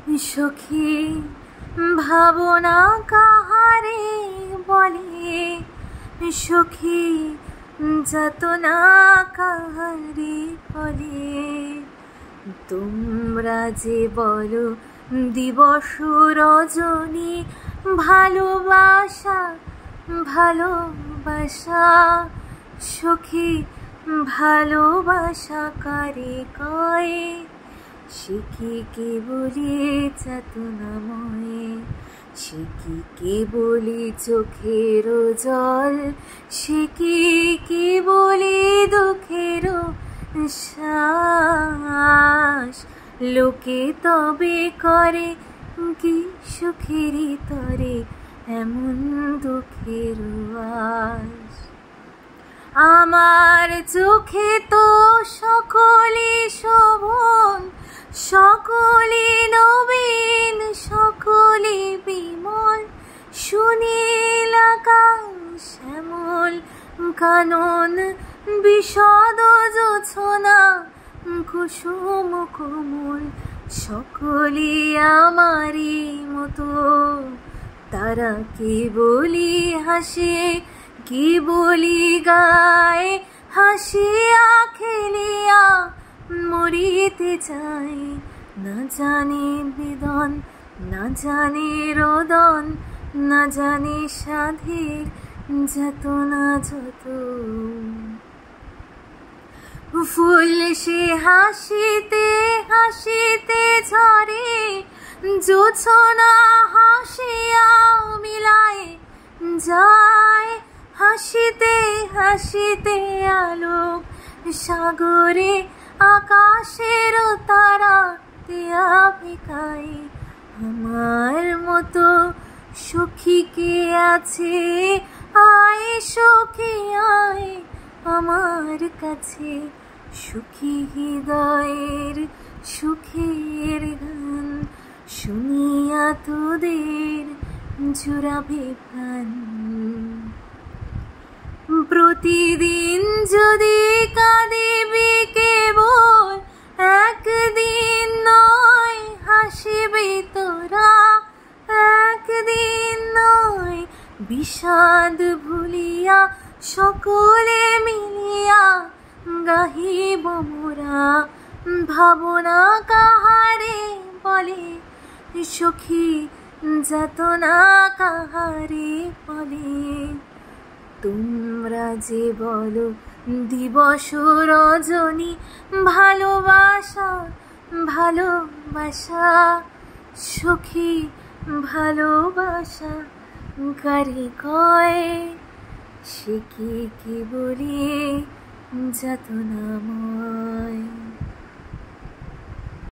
সখী ভাবনা কাহারে বলে, সখী যাতনা কাহারে বলে। তোমরা যে বলো দিবস রজনী ভালোবাসা ভালোবাসা, সখী ভালোবাসা কারে কয়? সে কি কেবলি চেতনাময়, সে কি কেবলি চোখের জল, সে কি কেবলি দুঃখের শ্বাস। লোকে তবে করে কি সুখেরই তরে এমন দুঃখের আশ। আমার চোখে তো সকলে শোভন, সকলে নবীন, সকলে বিমল, সুনীল আকাশ শ্যামল কানন, বিশদ জোছনা কুসুম কোমল, সকলে আমারই মতো। তারা কি বলি হাসে, কি বলি গায়, হাসিয়া খেলিয়া মরিতে চায়। না জানে বেদন, না জানে রোদন, না জানে সাধের যাতনা যত। ফুল সে হাসিতে হাসিতে ঝরে, জোছনা হাসিয়া মিলায় যায়। হাসিতে হাসিতে আলোক সাগরে, আকাশের তারা দেয়া ফিকায়। আমার মতো সখী কে আছে? আয় সখী আয় আমার কাছে, সুখী হৃদয়ের সুখের গান শুনিয়া তোদের জুড়াবে প্রাণ। প্রতিদিন যদি কাঁদিবি কেবল, একদিন নয় হাসিবি তোরা, একদিন নয় বিষাদ ভুলিয়া সকলে মিলিয়া গাহিব মোরা। ভাবনা কাহারে বলে, সখী যাতনা কাহারে বলে। তোমরা যে বলো দিবস রজনী ভালোবাসা ভালোবাসা, সখী ভালোবাসা কারে কয়? সে কি কেবলি যাতনাময়।